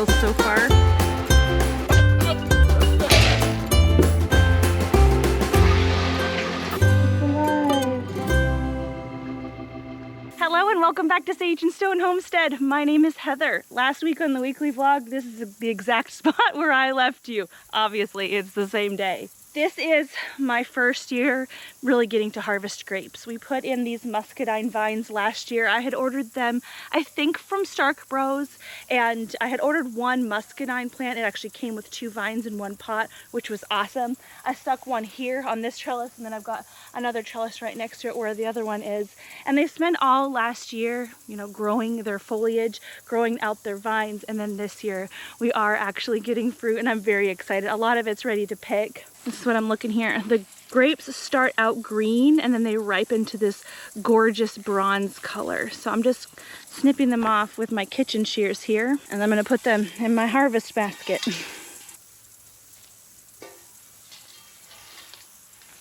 spoils so far. Hello and welcome back to Sage and Stone Homestead. My name is Heather. Last week on the weekly vlog, this is the exact spot where I left you. Obviously, it's the same day. This is my first year really getting to harvest grapes. We put in these muscadine vines last year. I had ordered them, I think, from Stark Bros, and I had ordered one muscadine plant. It actually came with 2 vines in one pot, which was awesome. I stuck one here on this trellis, and then I've got another trellis right next to it where the other one is. And they spent all last year, you know, growing their foliage, growing out their vines, and then this year we are actually getting fruit, and I'm very excited. A lot of it's ready to pick. This is what I'm looking here. The grapes start out green and then they ripen to this gorgeous bronze color. So I'm just snipping them off with my kitchen shears here, and I'm gonna put them in my harvest basket.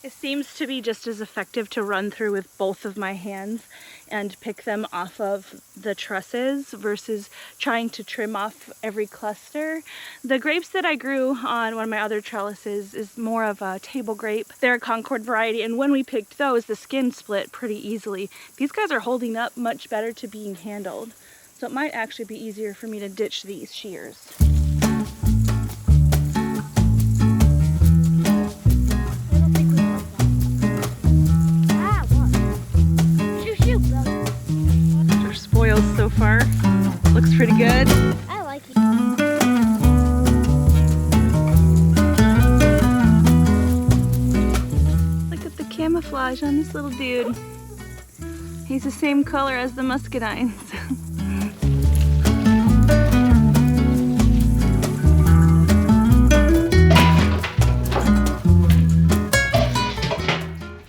It seems to be just as effective to run through with both of my hands and pick them off of the trusses versus trying to trim off every cluster. The grapes that I grew on one of my other trellises is more of a table grape. They're a Concord variety, and when we picked those, the skin split pretty easily. These guys are holding up much better to being handled, so it might actually be easier for me to ditch these shears. So far, looks pretty good. I like it. Look at the camouflage on this little dude. He's the same color as the muscadines.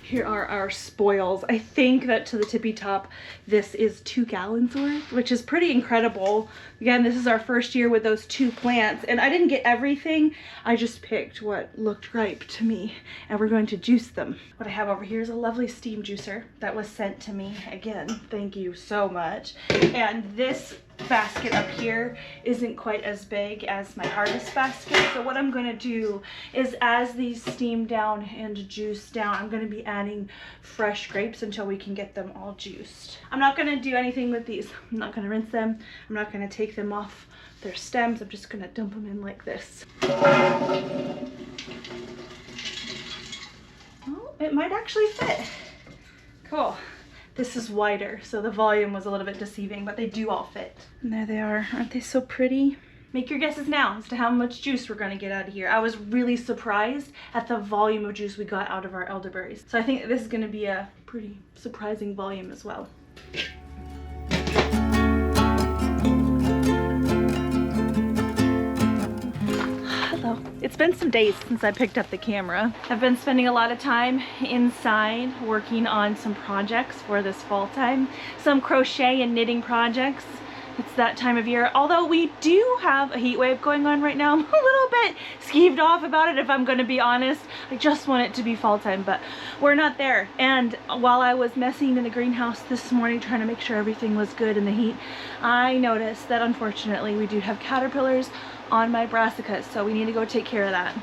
Here are our spoils. I think that to the tippy top, this is 2 gallons worth, which is pretty incredible. Again, this is our first year with those 2 plants, and I didn't get everything. I just picked what looked ripe to me, and we're going to juice them. What I have over here is a lovely steam juicer that was sent to me. Again, thank you so much. And this basket up here isn't quite as big as my harvest basket, so what I'm going to do is, as these steam down and juice down, I'm going to be adding fresh grapes until we can get them all juiced. I'm not going to do anything with these. I'm not going to rinse them. I'm not going to take them off their stems. I'm just going to dump them in like this. Oh, it might actually fit. Cool. This is wider, so the volume was a little bit deceiving, but they do all fit. And there they are. Aren't they so pretty? Make your guesses now as to how much juice we're gonna get out of here. I was really surprised at the volume of juice we got out of our elderberries. So I think this is gonna be a pretty surprising volume as well. Hello. It's been some days since I picked up the camera. I've been spending a lot of time inside working on some projects for this fall time. Some crochet and knitting projects. It's that time of year. Although we do have a heat wave going on right now, I'm a little bit skeeved off about it, if I'm going to be honest. I just want it to be fall time, but we're not there. And while I was messing in the greenhouse this morning trying to make sure everything was good in the heat, I noticed that unfortunately we do have caterpillars on my brassicas, so we need to go take care of that.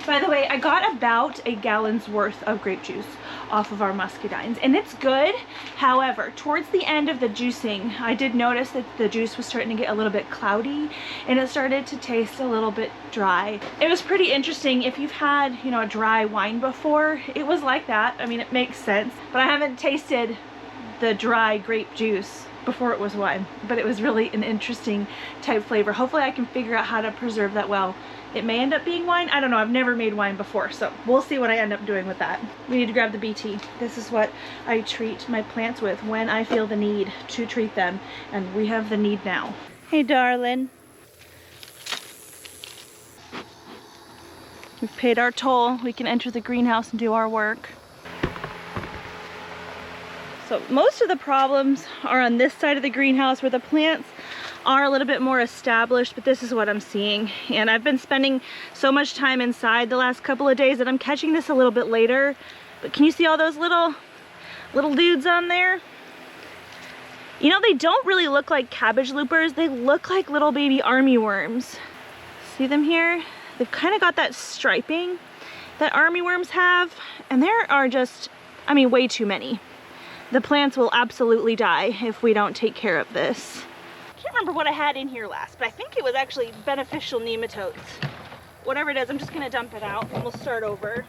By the way, I got about a gallon's worth of grape juice off of our muscadines, and it's good. However, towards the end of the juicing, I did notice that the juice was starting to get a little bit cloudy, and it started to taste a little bit dry. It was pretty interesting. If you've had, you know, a dry wine before, it was like that. I mean, it makes sense, but I haven't tasted the dry grape juice before it was wine, but it was really an interesting type flavor. Hopefully I can figure out how to preserve that well. It may end up being wine. I don't know. I've never made wine before, so we'll see what I end up doing with that. We need to grab the BT. This is what I treat my plants with when I feel the need to treat them, and we have the need now. Hey, darling. We've paid our toll. We can enter the greenhouse and do our work. So most of the problems are on this side of the greenhouse where the plants are a little bit more established, but this is what I'm seeing. And I've been spending so much time inside the last couple of days that I'm catching this a little bit later. But can you see all those little dudes on there? You know, they don't really look like cabbage loopers. They look like little baby armyworms. See them here? They've kind of got that striping that armyworms have, and there are just, I mean, way too many. The plants will absolutely die if we don't take care of this. I can't remember what I had in here last, but I think it was actually beneficial nematodes. Whatever it is, I'm just gonna dump it out and we'll start over.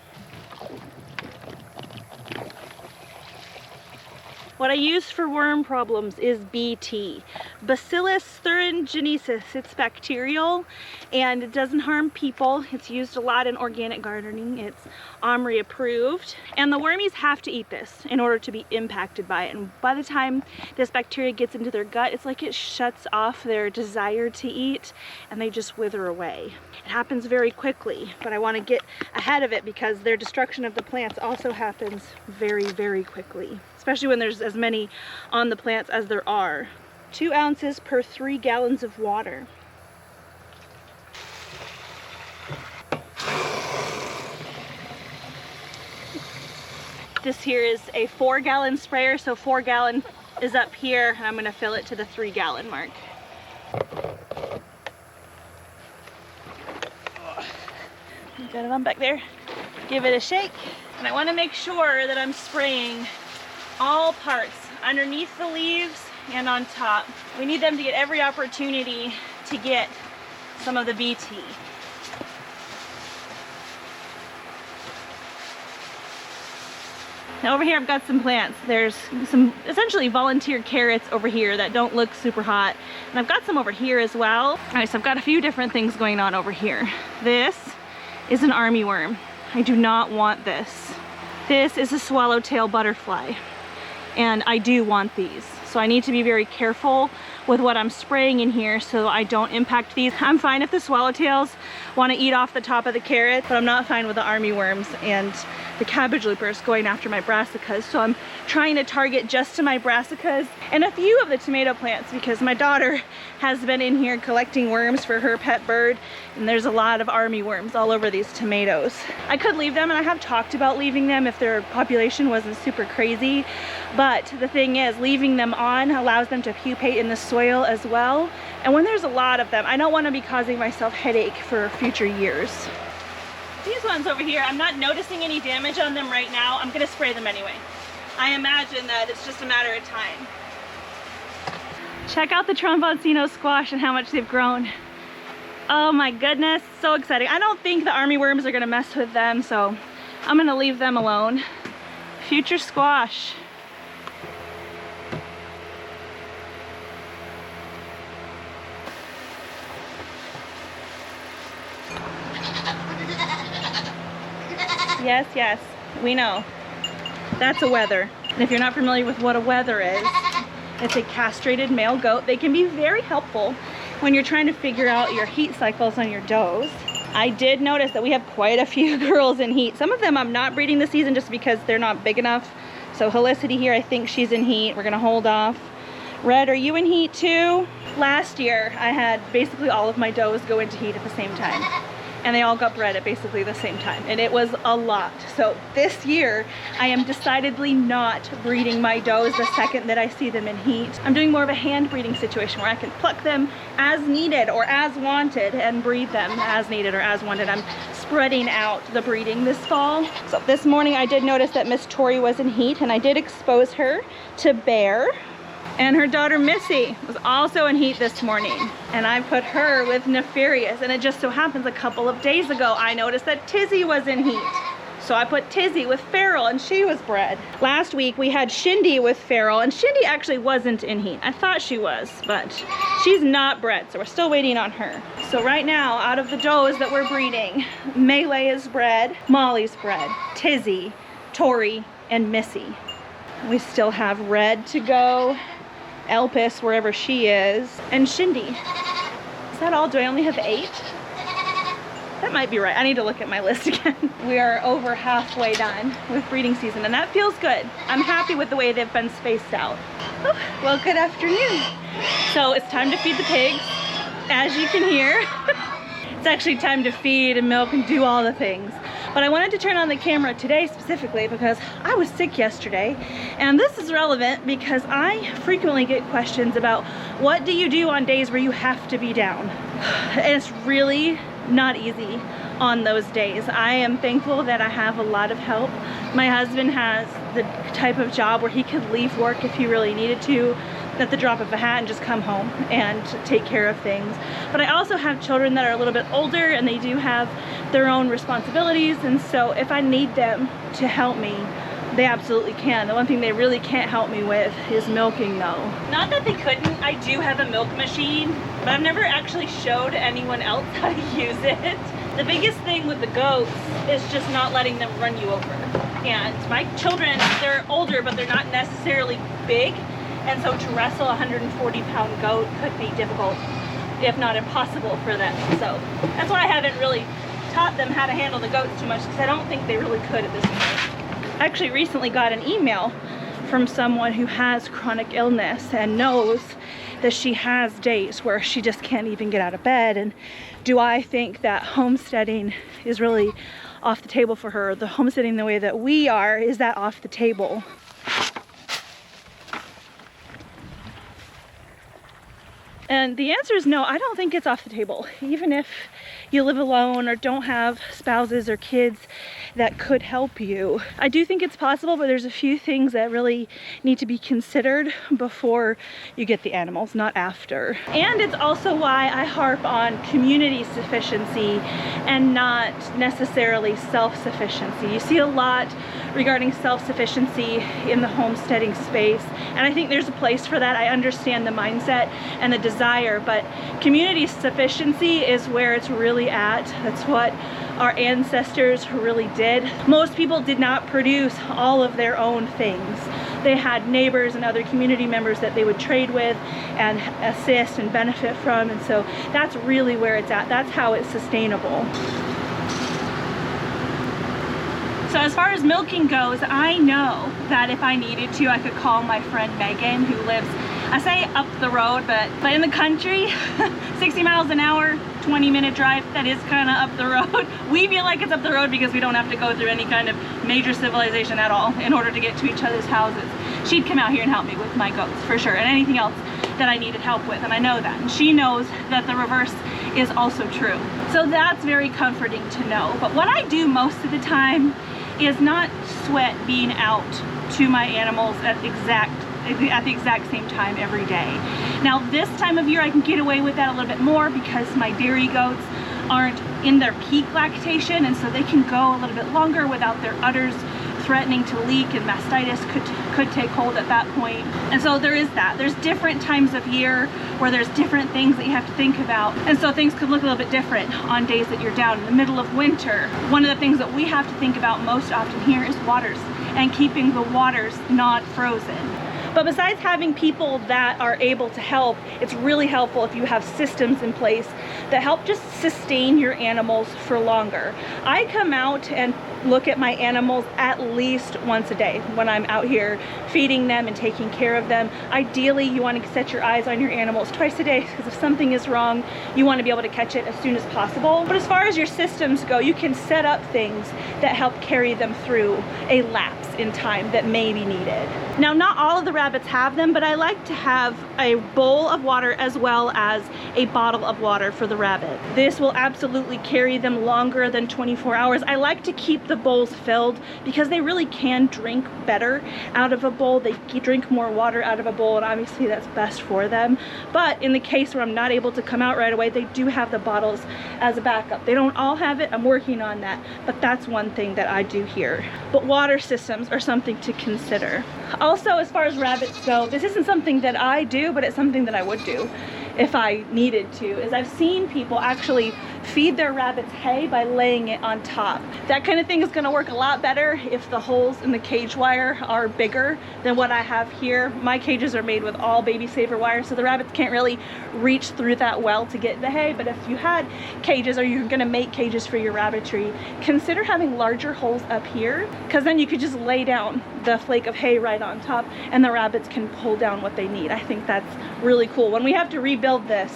What I use for worm problems is BT, Bacillus thuringiensis. It's bacterial and it doesn't harm people. It's used a lot in organic gardening. It's OMRI approved. And the wormies have to eat this in order to be impacted by it. And by the time this bacteria gets into their gut, it's like it shuts off their desire to eat and they just wither away. It happens very quickly, but I want to get ahead of it because their destruction of the plants also happens very, very quickly. Especially when there's as many on the plants as there are. 2 ounces per 3 gallons of water. This here is a 4-gallon sprayer, so 4 gallon is up here, and I'm gonna fill it to the 3-gallon mark. Got it on back there. Give it a shake. And I wanna make sure that I'm spraying all parts, underneath the leaves and on top. We need them to get every opportunity to get some of the BT. Now over here I've got some plants. There's some essentially volunteer carrots over here that don't look super hot. And I've got some over here as well. All right, so I've got a few different things going on over here. This is an armyworm. I do not want this. This is a swallowtail butterfly. And I do want these. So I need to be very careful with what I'm spraying in here so I don't impact these. I'm fine if the swallowtails want to eat off the top of the carrot, but I'm not fine with the armyworms and the cabbage loopers going after my brassicas. So I'm trying to target just to my brassicas and a few of the tomato plants because my daughter has been in here collecting worms for her pet bird, and there's a lot of armyworms all over these tomatoes. I could leave them, and I have talked about leaving them if their population wasn't super crazy, but the thing is, leaving them on allows them to pupate in the soil as well. And when there's a lot of them, I don't want to be causing myself headache for future years. These ones over here, I'm not noticing any damage on them right now. I'm gonna spray them anyway. I imagine that it's just a matter of time. Check out the tromboncino squash and how much they've grown. Oh my goodness, so exciting. I don't think the armyworms are gonna mess with them, so I'm gonna leave them alone. Future squash. Yes, yes, we know. That's a wether. And if you're not familiar with what a wether is, it's a castrated male goat. They can be very helpful when you're trying to figure out your heat cycles on your does. I did notice that we have quite a few girls in heat. Some of them I'm not breeding this season just because they're not big enough. So Helicity here, I think she's in heat. We're gonna hold off. Red, are you in heat too? Last year, I had basically all of my does go into heat at the same time. And they all got bred at basically the same time. And it was a lot. So this year, I am decidedly not breeding my does the second that I see them in heat. I'm doing more of a hand breeding situation where I can pluck them as needed or as wanted and breed them as needed or as wanted. I'm spreading out the breeding this fall. So this morning I did notice that Miss Tori was in heat, and I did expose her to Bear. And her daughter Missy was also in heat this morning, and I put her with Nefarious. And it just so happens a couple of days ago I noticed that Tizzy was in heat, so I put Tizzy with Feral, and she was bred. Last week we had Shindy with Feral, and Shindy actually wasn't in heat. I thought she was, but she's not bred, so we're still waiting on her. So right now, out of the does that we're breeding, Melee is bred, Molly's bred, Tizzy, Tori, and Missy. We still have Red to go, Elpis wherever she is, and Shindy. Is that all? Do I only have 8? That might be right. I need to look at my list again. We are over halfway done with breeding season, and that feels good. I'm happy with the way they've been spaced out. Oh, well, good afternoon. So it's time to feed the pigs, as you can hear. It's actually time to feed and milk and do all the things. But I wanted to turn on the camera today specifically because I was sick yesterday, and this is relevant because I frequently get questions about what do you do on days where you have to be down. And it's really not easy on those days. I am thankful that I have a lot of help. My husband has the type of job where he could leave work if he really needed to at the drop of a hat and just come home and take care of things. But I also have children that are a little bit older and they do have their own responsibilities, and so if I need them to help me, they absolutely can. The one thing they really can't help me with is milking though. Not that they couldn't, I do have a milk machine, but I've never actually showed anyone else how to use it. The biggest thing with the goats is just not letting them run you over. And my children, they're older, but they're not necessarily big. And so to wrestle a 140-pound goat could be difficult, if not impossible for them. So that's why I haven't really taught them how to handle the goats too much, because I don't think they really could at this point. I actually recently got an email from someone who has chronic illness and knows that she has days where she just can't even get out of bed. And do I think that homesteading is really off the table for her? The homesteading the way that we are, is that off the table? And the answer is no, I don't think it's off the table. Even if you live alone or don't have spouses or kids that could help you, I do think it's possible, but there's a few things that really need to be considered before you get the animals, not after. And it's also why I harp on community sufficiency and not necessarily self-sufficiency. You see a lot regarding self-sufficiency in the homesteading space, and I think there's a place for that. I understand the mindset and the desire, but community sufficiency is where it's really at. That's what our ancestors really did. Most people did not produce all of their own things. They had neighbors and other community members that they would trade with and assist and benefit from, and so that's really where it's at. That's how it's sustainable. So as far as milking goes, I know that if I needed to, I could call my friend Megan, who lives, I say up the road, but in the country, 60 miles an hour, 20-minute drive, that is kind of up the road. We feel like it's up the road because we don't have to go through any kind of major civilization at all in order to get to each other's houses. She'd come out here and help me with my goats for sure, and anything else that I needed help with, and I know that. And she knows that the reverse is also true. So that's very comforting to know. But what I do most of the time is not sweat being out to my animals at the exact same time every day. Now this time of year I can get away with that a little bit more because my dairy goats aren't in their peak lactation, and so they can go a little bit longer without their udders threatening to leak, and mastitis could take hold at that point. And so there is that. There's different times of year where there's different things that you have to think about, and so things could look a little bit different on days that you're down. In the middle of winter, one of the things that we have to think about most often here is waters and keeping the waters not frozen. But besides having people that are able to help, it's really helpful if you have systems in place that help just sustain your animals for longer. I come out and look at my animals at least once a day when I'm out here feeding them and taking care of them. Ideally, you want to set your eyes on your animals twice a day, because if something is wrong, you want to be able to catch it as soon as possible. But as far as your systems go, you can set up things that help carry them through a lapse in time that may be needed. Now, not all of the rabbits have them, but I like to have a bowl of water as well as a bottle of water for the rabbit. This will absolutely carry them longer than 24 hours. I like to keep the bowls filled because they really can drink better out of a bowl. They drink more water out of a bowl, and obviously that's best for them. But in the case where I'm not able to come out right away, they do have the bottles as a backup. They don't all have it. I'm working on that, but that's one thing that I do here. But water systems are something to consider. Also, as far as rabbits go, this isn't something that I do, but it's something that I would do if I needed to, is I've seen people actually feed their rabbits hay by laying it on top. That kind of thing is going to work a lot better if the holes in the cage wire are bigger than what I have here. My cages are made with all baby saver wire, so the rabbits can't really reach through that well to get the hay. But if you had cages, or you're going to make cages for your rabbitry, consider having larger holes up here, because then you could just lay down the flake of hay right on top, and the rabbits can pull down what they need. I think that's really cool. When we have to rebuild this,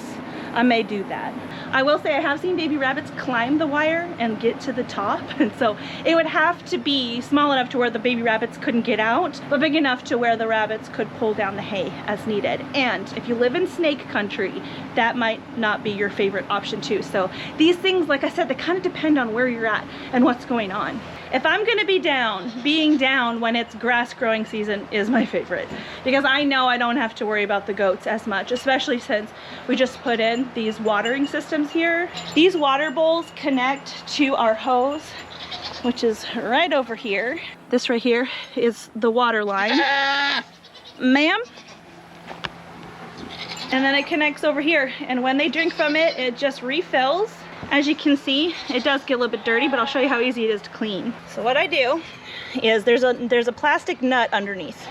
I may do that. I will say I have seen baby rabbits climb the wire and get to the top, and so it would have to be small enough to where the baby rabbits couldn't get out, but big enough to where the rabbits could pull down the hay as needed. And if you live in snake country, that might not be your favorite option too. So these things, like I said, they kind of depend on where you're at and what's going on. If I'm gonna be down, being down when it's grass growing season is my favorite, because I know I don't have to worry about the goats as much, especially since we just put in these watering systems here. These water bowls connect to our hose, which is right over here. This right here is the water line. Ma'am? And then it connects over here, and when they drink from it, it just refills. As you can see, it does get a little bit dirty, but I'll show you how easy it is to clean. So what I do is there's a plastic nut underneath,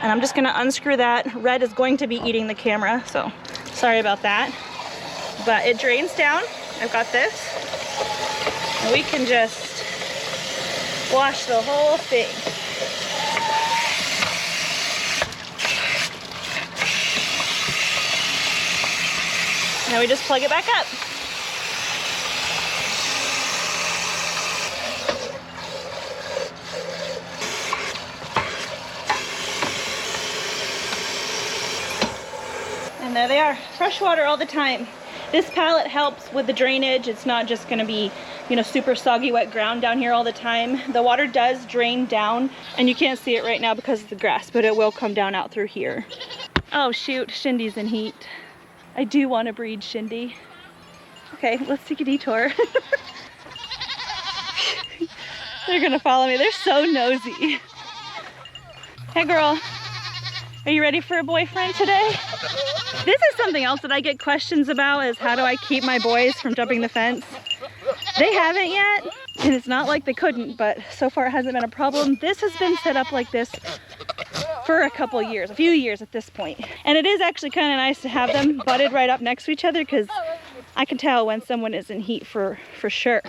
and I'm just gonna unscrew that. Red is going to be eating the camera, so sorry about that. But it drains down. I've got this, and we can just wash the whole thing. Now we just plug it back up. And there they are, fresh water all the time. This pallet helps with the drainage. It's not just gonna be, you know, super soggy wet ground down here all the time. The water does drain down, and you can't see it right now because of the grass, but it will come down out through here. Oh shoot, Shindy's in heat. I do want to breed Shindy. Okay, let's take a detour. They're gonna follow me. They're so nosy. Hey girl, are you ready for a boyfriend today? This is something else that I get questions about, is how do I keep my boys from jumping the fence? They haven't yet, and it's not like they couldn't, but so far it hasn't been a problem. This has been set up like this for a couple years, a few years at this point. And it is actually kind of nice to have them butted right up next to each other, because I can tell when someone is in heat for sure.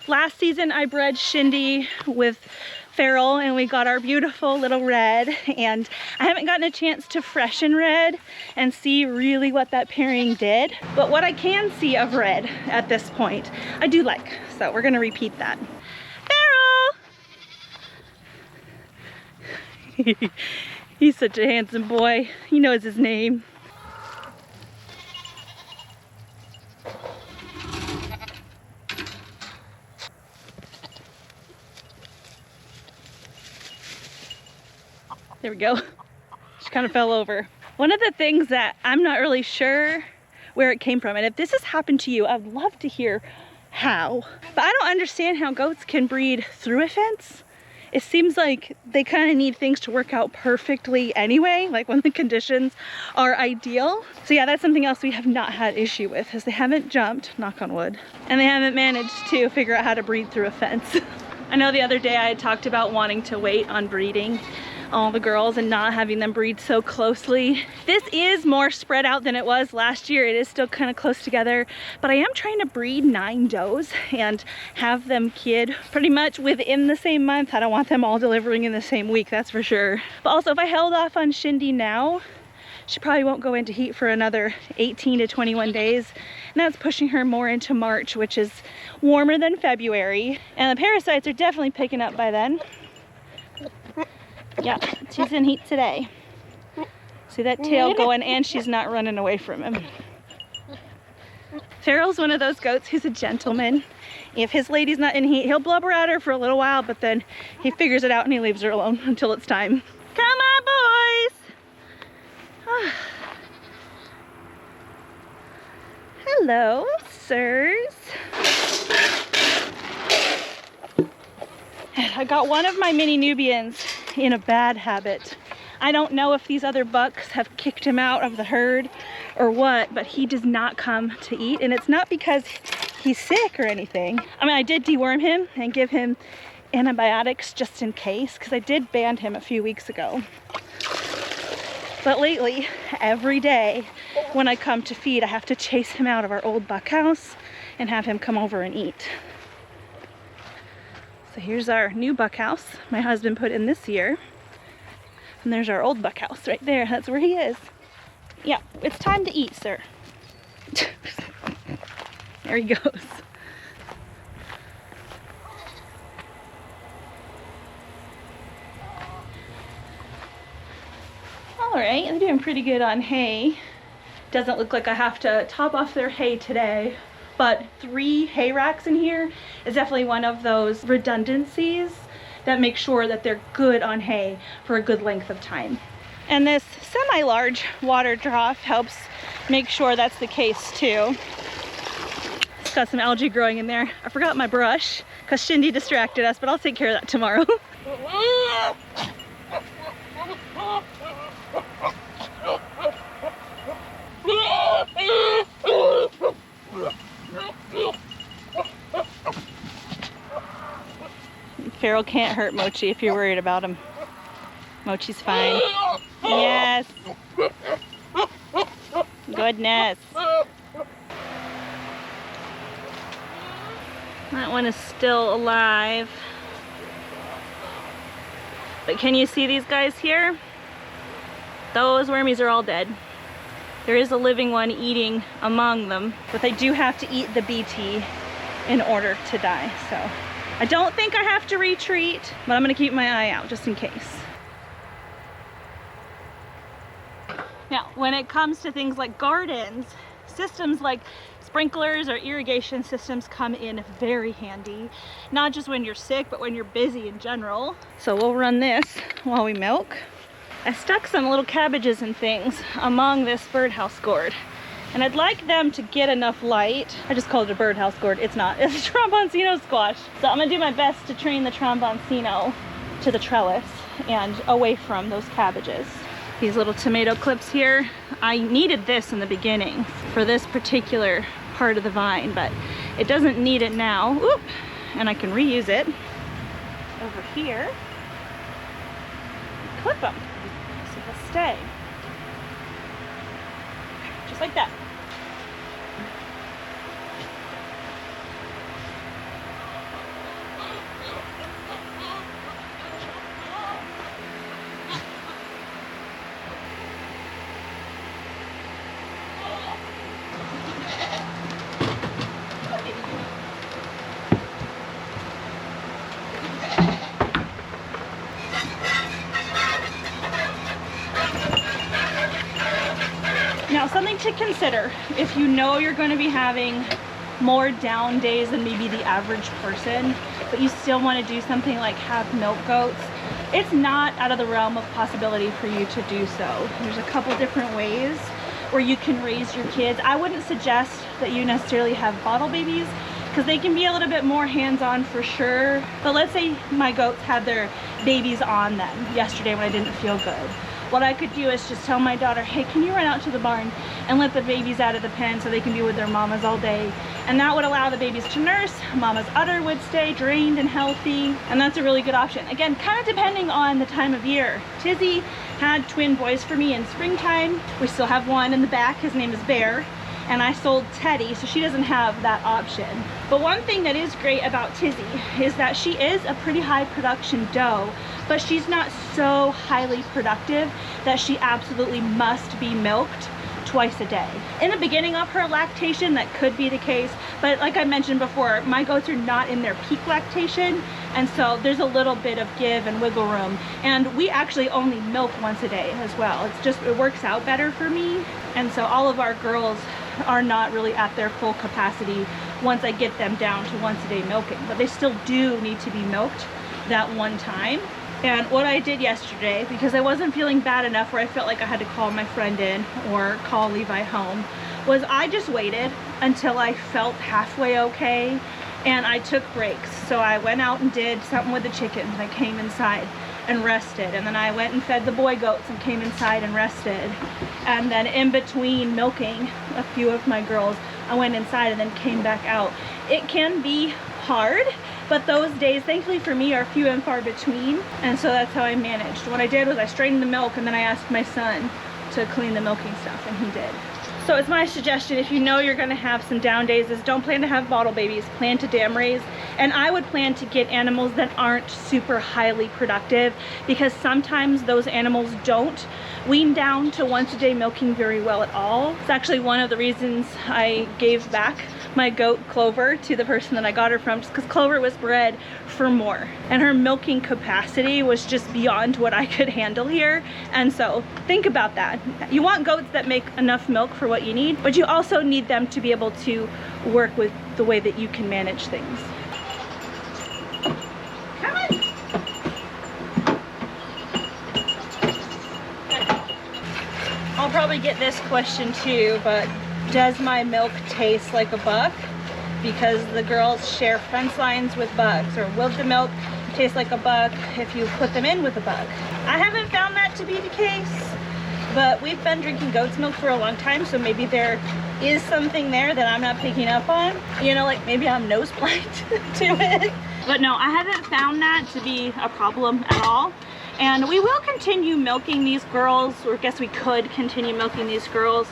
Last season I bred Shindy with Feral, and we got our beautiful little Red, and I haven't gotten a chance to freshen Red and see really what that pairing did, but what I can see of Red at this point I do like, so we're gonna repeat that. Feral! He's such a handsome boy, he knows his name. There we go. She kind of fell over. One of the things that I'm not really sure where it came from, and if this has happened to you, I'd love to hear how. But I don't understand how goats can breed through a fence. It seems like they kind of need things to work out perfectly anyway, like when the conditions are ideal. So yeah, that's something else we have not had issue with, is they haven't jumped, knock on wood, and they haven't managed to figure out how to breed through a fence. I know the other day I had talked about wanting to wait on breeding all the girls and not having them breed so closely. This is more spread out than it was last year. It is still kind of close together, but I am trying to breed 9 does and have them kid pretty much within the same month. I don't want them all delivering in the same week, that's for sure. But also, if I held off on Shindy now, she probably won't go into heat for another 18 to 21 days. And that's pushing her more into March, which is warmer than February. And the parasites are definitely picking up by then. Yeah, she's in heat today. See that tail going, and she's not running away from him. Feral's one of those goats who's a gentleman. If his lady's not in heat, he'll blubber at her for a little while, but then he figures it out and he leaves her alone until it's time. Come on, boys! Hello, sirs. I got one of my mini Nubians in a bad habit. I don't know if these other bucks have kicked him out of the herd or what, but he does not come to eat, and it's not because he's sick or anything. I mean, I did deworm him and give him antibiotics just in case, because I did ban him a few weeks ago. But lately, every day when I come to feed, I have to chase him out of our old buck house and have him come over and eat. So here's our new buck house my husband put in this year. And there's our old buck house right there. That's where he is. Yeah, it's time to eat, sir. There he goes. All right, they're doing pretty good on hay. Doesn't look like I have to top off their hay today, but 3 hay racks in here is definitely one of those redundancies that make sure that they're good on hay for a good length of time. And this semi-large water trough helps make sure that's the case too. It's got some algae growing in there. I forgot my brush because Shindy distracted us, but I'll take care of that tomorrow. Feral can't hurt Mochi if you're worried about him. Mochi's fine. Yes. Goodness. That one is still alive. But can you see these guys here? Those wormies are all dead. There is a living one eating among them, but they do have to eat the BT in order to die. So I don't think I have to retreat, but I'm gonna keep my eye out just in case. Now, when it comes to things like gardens, systems like sprinklers or irrigation systems come in very handy, not just when you're sick, but when you're busy in general. So we'll run this while we milk. I stuck some little cabbages and things among this birdhouse gourd, and I'd like them to get enough light. I just called it a birdhouse gourd. It's not. It's a tromboncino squash. So I'm gonna do my best to train the tromboncino to the trellis and away from those cabbages. These little tomato clips here, I needed this in the beginning for this particular part of the vine, but it doesn't need it now. Oop, and I can reuse it. Over here, clip them so they'll stay. Just like that. Now, something to consider if you know you're going to be having more down days than maybe the average person, but you still want to do something like have milk goats, it's not out of the realm of possibility for you to do so. There's a couple different ways where you can raise your kids. I wouldn't suggest that you necessarily have bottle babies because they can be a little bit more hands-on for sure. But let's say my goats had their babies on them yesterday when I didn't feel good. What I could do is just tell my daughter, hey, can you run out to the barn and let the babies out of the pen so they can be with their mamas all day? And that would allow the babies to nurse, mama's udder would stay drained and healthy, and that's a really good option. Again, kind of depending on the time of year. Tizzy had twin boys for me in springtime. We still have one in the back, his name is Bear, and I sold Teddy, so she doesn't have that option. But one thing that is great about Tizzy is that she is a pretty high production doe, but she's not so highly productive that she absolutely must be milked twice a day. In the beginning of her lactation, that could be the case, but like I mentioned before, my goats are not in their peak lactation, and so there's a little bit of give and wiggle room. And we actually only milk once a day as well. It's just, it works out better for me. And so all of our girls are not really at their full capacity once I get them down to once a day milking, but they still do need to be milked that one time. And what I did yesterday, because I wasn't feeling bad enough where I felt like I had to call my friend in or call Levi home, was I just waited until I felt halfway okay, and I took breaks. So I went out and did something with the chickens. I came inside and rested, and then I went and fed the boy goats and came inside and rested. And then in between milking a few of my girls, I went inside and then came back out. It can be hard, but those days, thankfully for me, are few and far between, and so that's how I managed. What I did was I strained the milk, and then I asked my son to clean the milking stuff, and he did. So it's my suggestion, if you know you're gonna have some down days, is don't plan to have bottle babies, plan to dam raise. And I would plan to get animals that aren't super highly productive, because sometimes those animals don't wean down to once a day milking very well at all. It's actually one of the reasons I gave back my goat Clover to the person that I got her from, just because Clover was bred for more and her milking capacity was just beyond what I could handle here. And so think about that. You want goats that make enough milk for what you need, but you also need them to be able to work with the way that you can manage things. Come on. I'll probably get this question too, but does my milk taste like a buck? Because the girls share fence lines with bucks. Or will the milk taste like a buck if you put them in with a buck? I haven't found that to be the case, but we've been drinking goat's milk for a long time, so maybe there is something there that I'm not picking up on. You know, like maybe I'm nose blind to it. But no, I haven't found that to be a problem at all. And we will continue milking these girls, or I guess we could continue milking these girls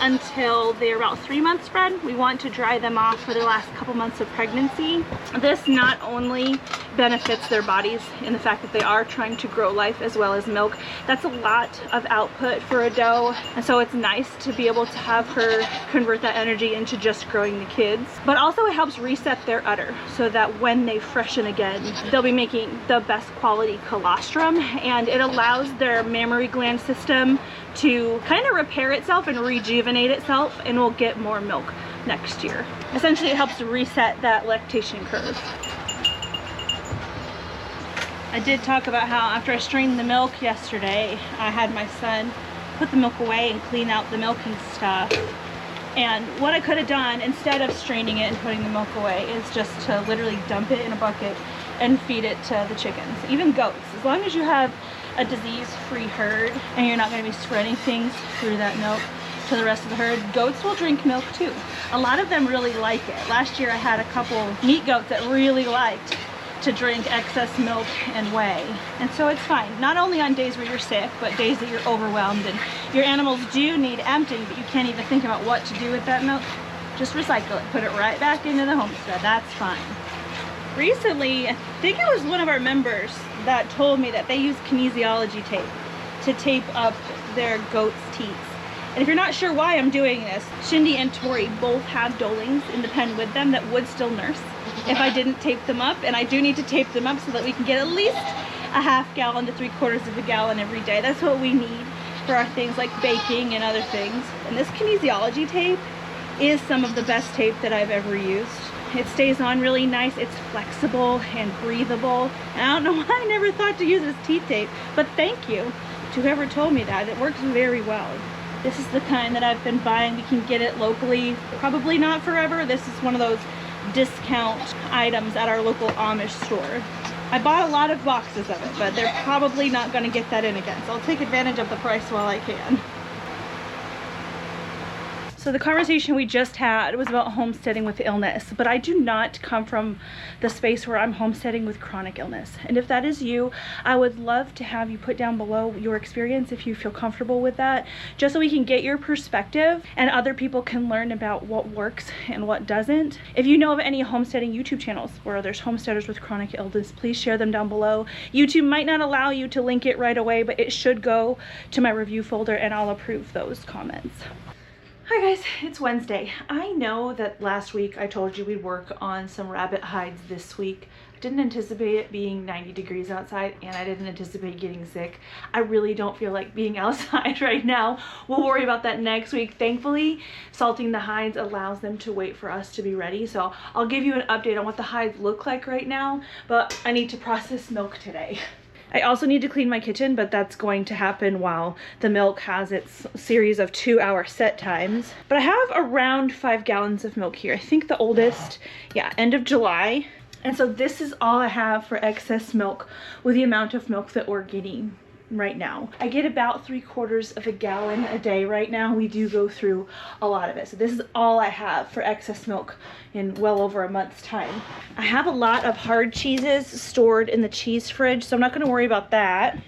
until they're about 3 months bred. We want to dry them off for the last couple months of pregnancy. This not only benefits their bodies in the fact that they are trying to grow life as well as milk. That's a lot of output for a doe, and so it's nice to be able to have her convert that energy into just growing the kids. But also it helps reset their udder so that when they freshen again, they'll be making the best quality colostrum, and it allows their mammary gland system to kind of repair itself and rejuvenate itself, and we'll get more milk next year. Essentially it helps to reset that lactation curve. I did talk about how after I strained the milk yesterday, I had my son put the milk away and clean out the milking stuff. And what I could have done instead of straining it and putting the milk away is just to literally dump it in a bucket and feed it to the chickens, even goats. As long as you have a disease-free herd and you're not going to be spreading things through that milk to the rest of the herd, goats will drink milk too. A lot of them really like it. Last year I had a couple meat goats that really liked to drink excess milk and whey, and so it's fine. Not only on days where you're sick, but days that you're overwhelmed and your animals do need emptying, but you can't even think about what to do with that milk. Just recycle it, put it right back into the homestead. That's fine. Recently, I think it was one of our members that told me that they use kinesiology tape to tape up their goats' teats. And if you're not sure why I'm doing this, Shindy and Tori both have dolings in the pen with them that would still nurse if I didn't tape them up, and I do need to tape them up so that we can get at least a half gallon to 3/4 of a gallon every day. That's what we need for our things like baking and other things. And this kinesiology tape is some of the best tape that I've ever used. It stays on really nice, it's flexible and breathable. And I don't know why I never thought to use this teeth tape, but thank you to whoever told me that. It works very well. This is the kind that I've been buying. We can get it locally, probably not forever. This is one of those discount items at our local Amish store. I bought a lot of boxes of it, but they're probably not going to get that in again, so I'll take advantage of the price while I can. So the conversation we just had was about homesteading with illness, but I do not come from the space where I'm homesteading with chronic illness. And if that is you, I would love to have you put down below your experience if you feel comfortable with that, just so we can get your perspective and other people can learn about what works and what doesn't. If you know of any homesteading YouTube channels where there's homesteaders with chronic illness, please share them down below. YouTube might not allow you to link it right away, but it should go to my review folder and I'll approve those comments. Hi guys, it's Wednesday. I know that last week I told you we'd work on some rabbit hides this week. I didn't anticipate it being 90 degrees outside and I didn't anticipate getting sick. I really don't feel like being outside right now. We'll worry about that next week. Thankfully, salting the hides allows them to wait for us to be ready. So I'll give you an update on what the hides look like right now, but I need to process milk today. I also need to clean my kitchen, but that's going to happen while the milk has its series of 2-hour set times. But I have around 5 gallons of milk here. I think the oldest, yeah, end of July. And so this is all I have for excess milk with the amount of milk that we're getting right now. I get about 3/4 of a gallon a day right now. We do go through a lot of it. So this is all I have for excess milk in well over a month's time. I have a lot of hard cheeses stored in the cheese fridge, so I'm not going to worry about that.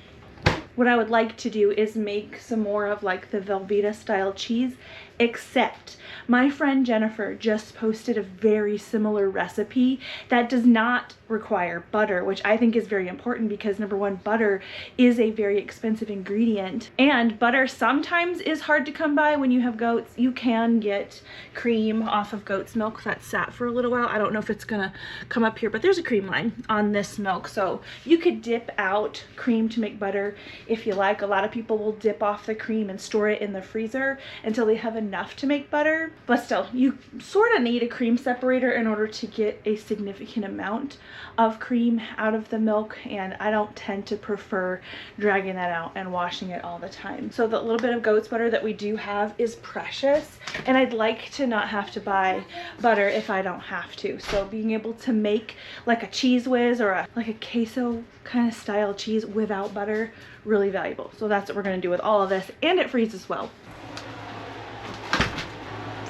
What I would like to do is make some more of like the Velveeta style cheese except my friend Jennifer just posted a very similar recipe that does not require butter, which I think is very important because number one, butter is a very expensive ingredient, and butter sometimes is hard to come by when you have goats. You can get cream off of goat's milk that's sat for a little while. I don't know if it's gonna come up here, but there's a cream line on this milk, so you could dip out cream to make butter if you like. A lot of people will dip off the cream and store it in the freezer until they have enough to make butter, but still, you sort of need a cream separator in order to get a significant amount of cream out of the milk, and I don't tend to prefer dragging that out and washing it all the time. So the little bit of goat's butter that we do have is precious, and I'd like to not have to buy butter if I don't have to. So being able to make like a cheese whiz or like a queso kind of style cheese without butter, really valuable. So that's what we're going to do with all of this, and it freezes well.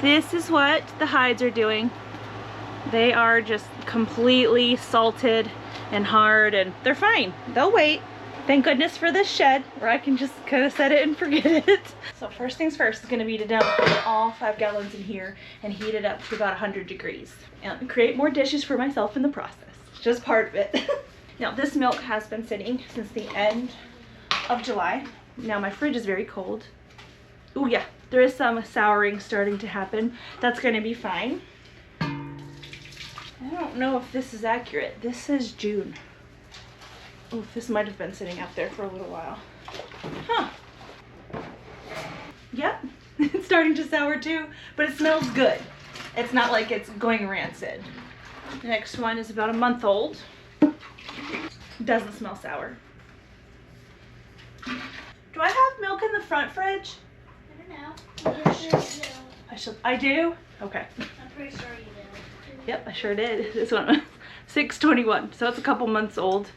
This is what the hides are doing. They are just completely salted and hard, and they're fine. They'll wait. Thank goodness for this shed where I can just kind of set it and forget it. So first things first is going to be to dump all 5 gallons in here and heat it up to about 100 degrees and create more dishes for myself in the process. It's just part of it. Now this milk has been sitting since the end of July. Now my fridge is very cold. Oh yeah, there is some souring starting to happen. That's going to be fine. I don't know if this is accurate. This says June. Oh, this might have been sitting out there for a little while. Huh. Yep, it's starting to sour too, but it smells good. It's not like it's going rancid. The next one is about a month old. Doesn't smell sour. Do I have milk in the front fridge? I don't know. You should do. I do? Okay. I'm pretty sure you do. Yep, I sure did. This one was 6/21, so it's a couple months old,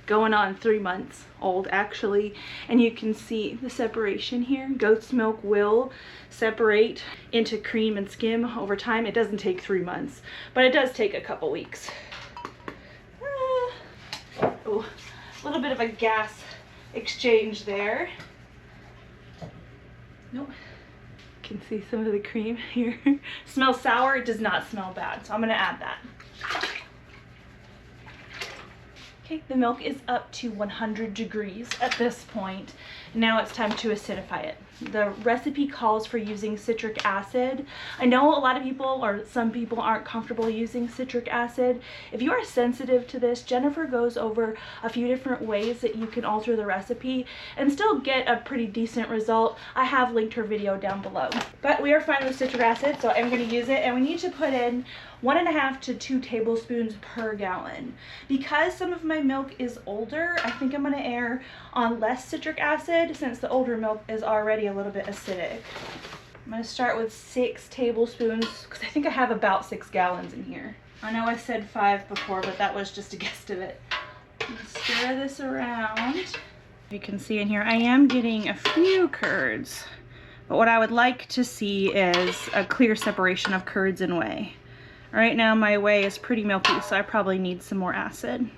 going on 3 months old actually. And you can see the separation here. Goat's milk will separate into cream and skim over time. It doesn't take 3 months, but it does take a couple weeks. Oh, a little bit of a gas exchange there. Nope. Can see some of the cream here. Smells sour. It does not smell bad, so I'm gonna add that. Okay, the milk is up to 100 degrees at this point. Now it's time to acidify it. The recipe calls for using citric acid. I know a lot of people, or some people, aren't comfortable using citric acid. If you are sensitive to this, Jennifer goes over a few different ways that you can alter the recipe and still get a pretty decent result. I have linked her video down below. But we are fine with citric acid, so I'm going to use it, and we need to put in 1.5 to 2 tablespoons per gallon. Because some of my milk is older, I think I'm going to err on less citric acid since the older milk is already a little bit acidic. I'm going to start with 6 tablespoons because I think I have about 6 gallons in here. I know I said 5 before, but that was just a guesstimate. Stir this around. You can see in here I am getting a few curds, but what I would like to see is a clear separation of curds and whey. Right now my whey is pretty milky, so I probably need some more acid.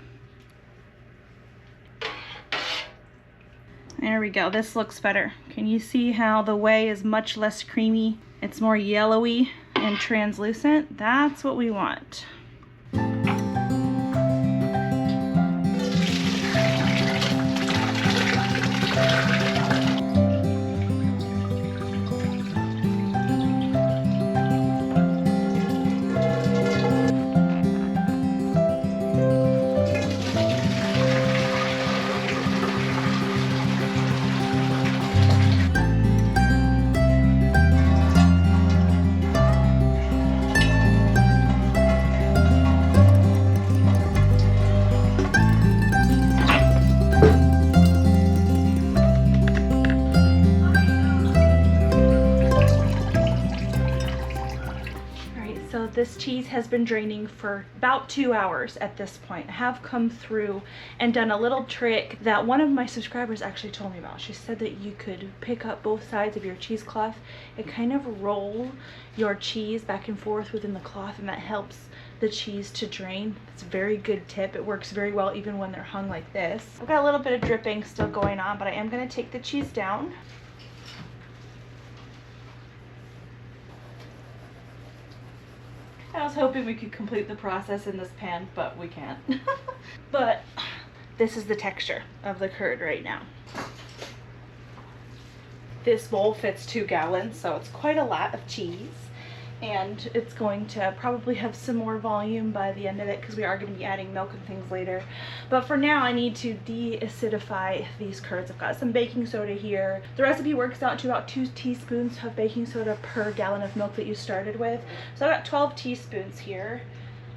There we go, this looks better. Can you see how the whey is much less creamy? It's more yellowy and translucent. That's what we want. This cheese has been draining for about 2 hours at this point. I have come through and done a little trick that one of my subscribers actually told me about. She said that you could pick up both sides of your cheesecloth and kind of roll your cheese back and forth within the cloth, and that helps the cheese to drain. It's a very good tip. It works very well even when they're hung like this. I've got a little bit of dripping still going on, but I am going to take the cheese down. I was hoping we could complete the process in this pan, but we can't. But this is the texture of the curd right now. This bowl fits 2 gallons, so it's quite a lot of cheese. And it's going to probably have some more volume by the end of it because we are going to be adding milk and things later. But for now, I need to de-acidify these curds. I've got some baking soda here. The recipe works out to about 2 teaspoons of baking soda per gallon of milk that you started with. So I've got 12 teaspoons here.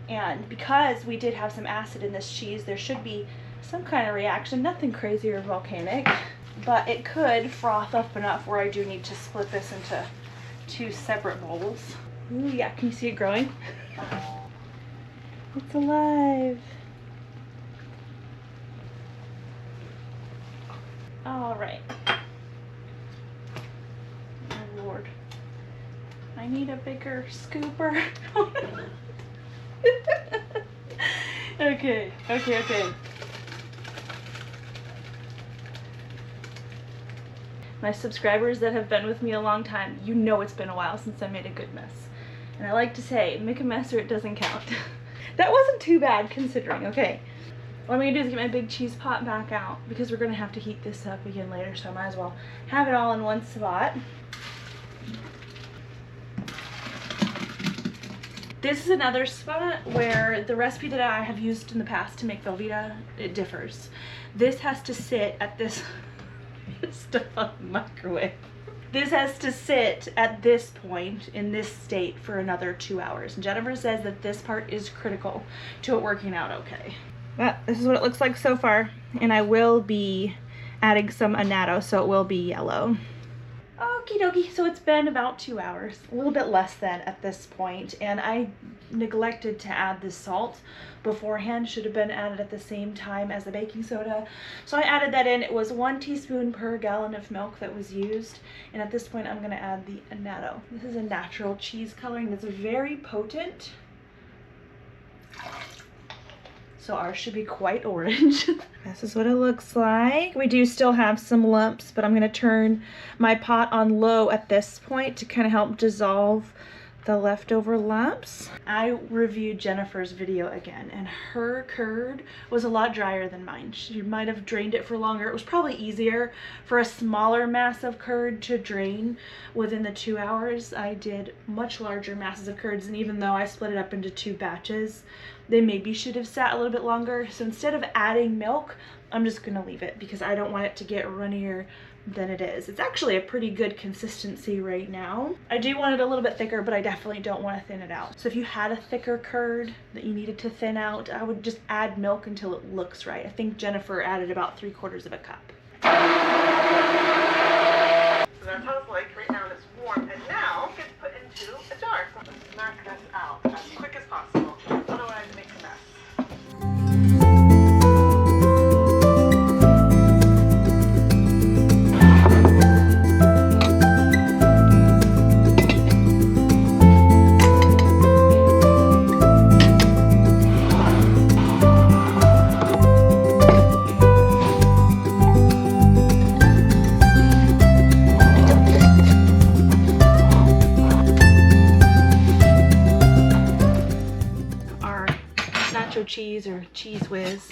And because we did have some acid in this cheese, there should be some kind of reaction, nothing crazy or volcanic, but it could froth up enough where I do need to split this into 2 separate bowls. Ooh, yeah, can you see it growing? It's alive. All right. Oh Lord. I need a bigger scooper. Okay. My subscribers that have been with me a long time, you know it's been a while since I made a good mess. And I like to say, make a mess or it doesn't count. That wasn't too bad considering. Okay, what I'm gonna do is get my big cheese pot back out because we're gonna have to heat this up again later, so I might as well have it all in one spot. This is another spot where the recipe that I have used in the past to make Velveeta, it differs. This has to sit at this stuff on the microwave. This has to sit at this point in this state for another 2 hours. And Jennifer says that this part is critical to it working out okay. Well, this is what it looks like so far, and I will be adding some annatto, so it will be yellow. Okie dokie, so it's been about 2 hours, a little bit less than at this point, and I neglected to add the salt beforehand. Should have been added at the same time as the baking soda. So I added that in. It was 1 teaspoon per gallon of milk that was used, and at this point I'm going to add the annatto. This is a natural cheese coloring that's very potent. So ours should be quite orange. This is what it looks like. We do still have some lumps, but I'm gonna turn my pot on low at this point to kind of help dissolve the leftover lumps. I reviewed Jennifer's video again, and her curd was a lot drier than mine. She might have drained it for longer. It was probably easier for a smaller mass of curd to drain within the 2 hours. I did much larger masses of curds, and even though I split it up into 2 batches, they maybe should have sat a little bit longer. So instead of adding milk, I'm just gonna leave it because I don't want it to get runnier than it is. It's actually a pretty good consistency right now. I do want it a little bit thicker, but I definitely don't want to thin it out. So if you had a thicker curd that you needed to thin out, I would just add milk until it looks right. I think Jennifer added about 3/4 of a cup. So that's how it's like right now, and it's warm. And now it's put into a jar. So let's knock this out as quick as possible. Otherwise it makes a mess. Cheese or Cheese Whiz.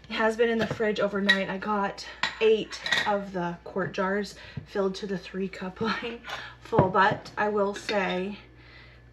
It has been in the fridge overnight. I got 8 of the quart jars filled to the 3-cup line full, but I will say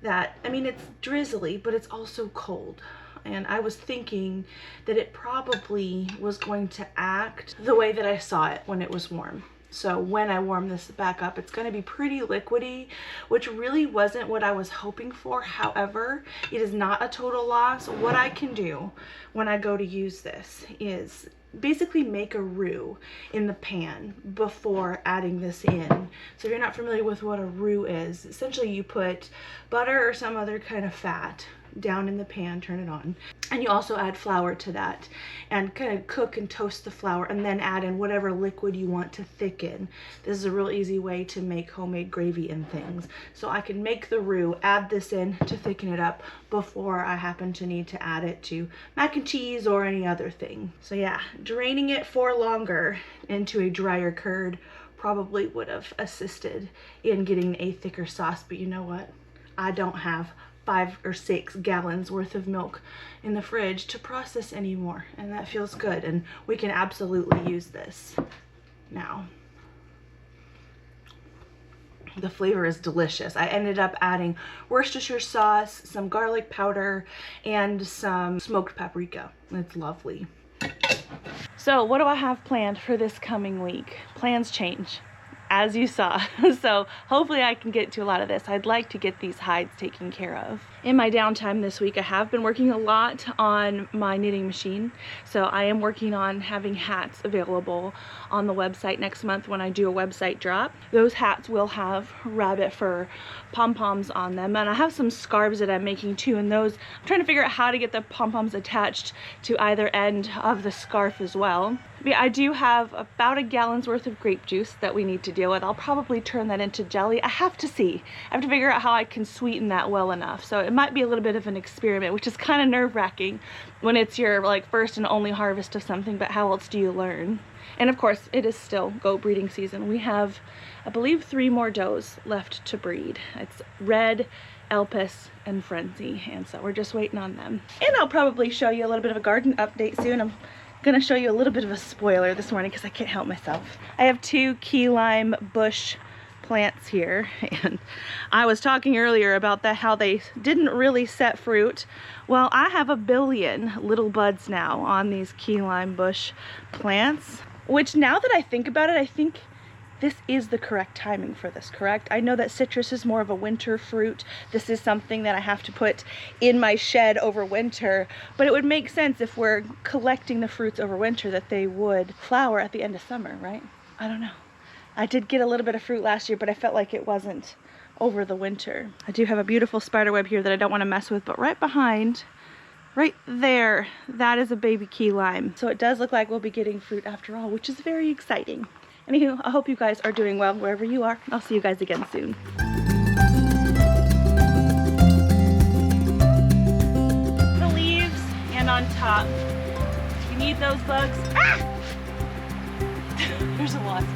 that, I mean, it's drizzly, but it's also cold. And I was thinking that it probably was going to act the way that I saw it when it was warm. So when I warm this back up, it's going to be pretty liquidy, which really wasn't what I was hoping for. However, it is not a total loss. What I can do when I go to use this is basically make a roux in the pan before adding this in. So if you're not familiar with what a roux is, essentially you put butter or some other kind of fat down in the pan, turn it on, and you also add flour to that and kind of cook and toast the flour, and then add in whatever liquid you want to thicken. This is a real easy way to make homemade gravy and things. So I can make the roux, add this in to thicken it up before I happen to need to add it to mac and cheese or any other thing. So yeah, draining it for longer into a drier curd probably would have assisted in getting a thicker sauce, but you know what? I don't have 5 or 6 gallons worth of milk in the fridge to process anymore, and that feels good, and we can absolutely use this now. The flavor is delicious. I ended up adding Worcestershire sauce, some garlic powder, and some smoked paprika. It's lovely. So what do I have planned for this coming week? Plans change, as you saw. So hopefully I can get to a lot of this. I'd like to get these hides taken care of. In my downtime this week, I have been working a lot on my knitting machine. So I am working on having hats available on the website next month when I do a website drop. Those hats will have rabbit fur pom-poms on them, and I have some scarves that I'm making too, and those I'm trying to figure out how to get the pom-poms attached to either end of the scarf as well. But yeah, I do have about a gallon's worth of grape juice that we need to deal with. I'll probably turn that into jelly. I have to see. I have to figure out how I can sweeten that well enough. So it might be a little bit of an experiment, which is kind of nerve-wracking when it's your like first and only harvest of something, but how else do you learn? And of course, it is still goat breeding season. We have, I believe, 3 more does left to breed. It's Red, Elpis, and Frenzy, and so we're just waiting on them. And I'll probably show you a little bit of a garden update soon. I'm gonna show you a little bit of a spoiler this morning because I can't help myself. I have 2 key lime bush plants here, and I was talking earlier about how they didn't really set fruit. Well, I have a billion little buds now on these key lime bush plants, which now that I think about it, I think this is the correct timing for this, correct? I know that citrus is more of a winter fruit. This is something that I have to put in my shed over winter, but it would make sense if we're collecting the fruits over winter that they would flower at the end of summer, right? I don't know. I did get a little bit of fruit last year, but I felt like it wasn't over the winter. I do have a beautiful spiderweb here that I don't want to mess with, but right behind, right there, that is a baby key lime. So it does look like we'll be getting fruit after all, which is very exciting. Anywho, I hope you guys are doing well wherever you are. I'll see you guys again soon. The leaves and on top. If you need those bugs, ah! There's a wasp.